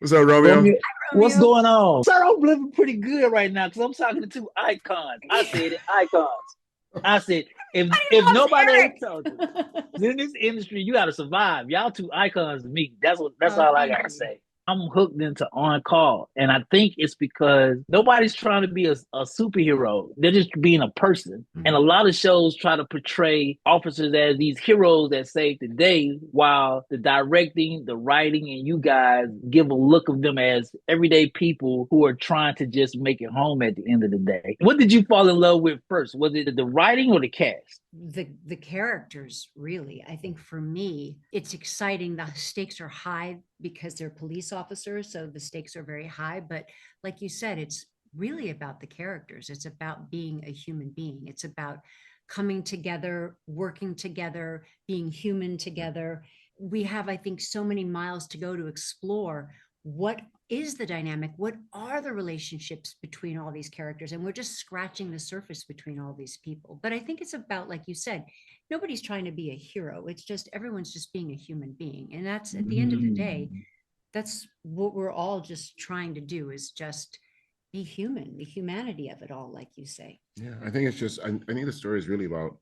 What's up, Romeo? Romeo, what's Romeo. going on? Sir, I'm living pretty good right now because I'm talking to two icons. I said it, icons. I said, if Everybody nobody ever told you, loves Eriq. in this industry, you gotta survive. Y'all two icons to me. That's Oh, all I thank gotta you. say. I'm hooked into On Call. And I think it's because nobody's trying to be a superhero. They're just being a person. And a Mhm. lot of shows try to portray officers as these heroes that save the day, while the directing, the writing, and you guys give a look of them as everyday people who are trying to just make it home at the end of the day. What did you fall in love with first? Was it the writing or the cast? The characters, really. I think for me, it's exciting. The stakes are high because they're police officers, so the stakes are very high. But like you said, it's really about the characters. It's about being a human being. It's about coming together, working together, being human together. We have, I think, so many miles to go to explore what is the dynamic, what are the relationships between all these characters, and we're just scratching the surface between all these people. But I think it's about, like you said, nobody's trying to be a hero. It's just everyone's just being a human being, and that's at the end of the day, Mm. that's what we're all just trying to do, is just be human, the humanity of it all, like you say. Yeah, I think it's just, I think the story is really about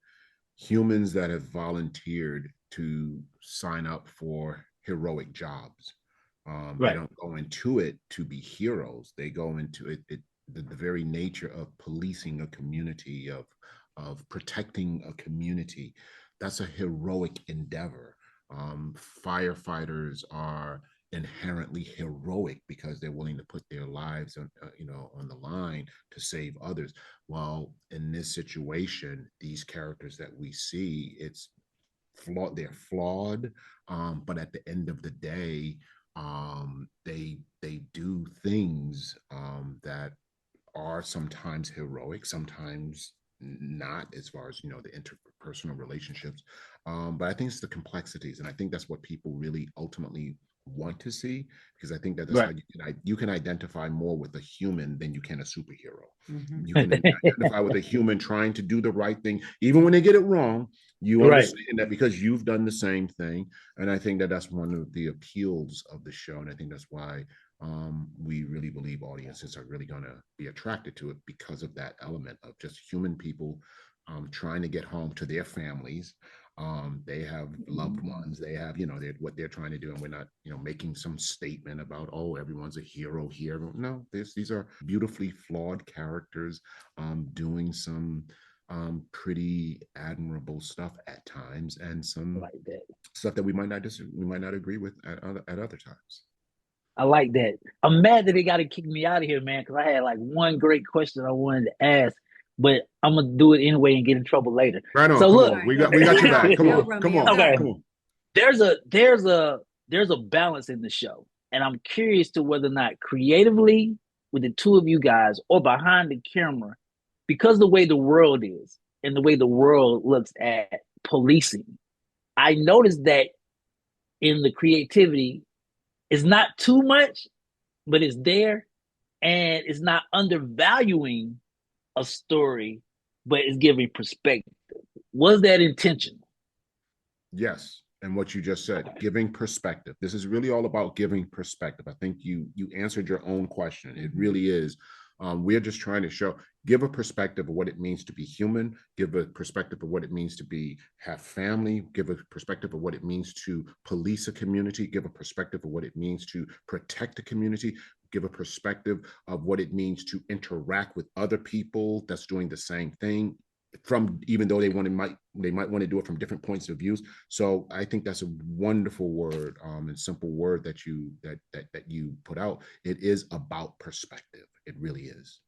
humans that have volunteered to sign up for heroic jobs. They Right. don't go into it to be heroes. They go into the very nature of policing a community, of protecting a community. That's a heroic endeavor. Firefighters are inherently heroic because they're willing to put their lives on, on the line to save others. Well, in this situation, these characters that we see, it's flawed. They're flawed, but at the end of the day, they do things that are sometimes heroic, sometimes not, as far as the interpersonal relationships. But I think it's the complexities, and I think that's what people really ultimately want to see, because I think that that's how Right. you can identify more with a human than you can a superhero. Mhm. You can identify with a human trying to do the right thing, even when they get it wrong. You Right. understand that because you've done the same thing, and I think that that's one of the appeals of the show, and I think that's why we really believe audiences are really going to be attracted to it, because of that element of just human people trying to get home to their families. They have loved ones. They have, what they're trying to do, and we're not, making some statement about, oh, everyone's a hero here. No, these are beautifully flawed characters doing some pretty admirable stuff at times, and I some like that. stuff that we might not agree with at other times. I like that. I'm mad that they got to kick me out of here, man, because I had like one great question I wanted to ask, but I'm gonna do it anyway and get in trouble later. Right on. So Come All look, on. right, We got your go, back. Come go, on. Come Romeo, on. okay, go. Come on. there's a there's a balance in the show, and I'm curious to whether or not creatively with the two of you guys or behind the camera, because the way the world is and the way the world looks at policing, I noticed that in the creativity is not too much, but it's there, and it's not undervaluing a story, but it's giving perspective. Was that intentional? Yes. And what you just said, Okay. giving perspective. This is really all about giving perspective. I think you answered your own question. It Mhm. really is. We're just trying to give a perspective of what it means to be human, give a perspective of what it means to have family, give a perspective of what it means to police a community, give a perspective of what it means to protect a community, give a perspective of what it means to interact with other people that's doing the same thing, from, even though they might want to do it from different points of views. So I think that's a wonderful word, and simple word that you put out. It is about perspective. It really is.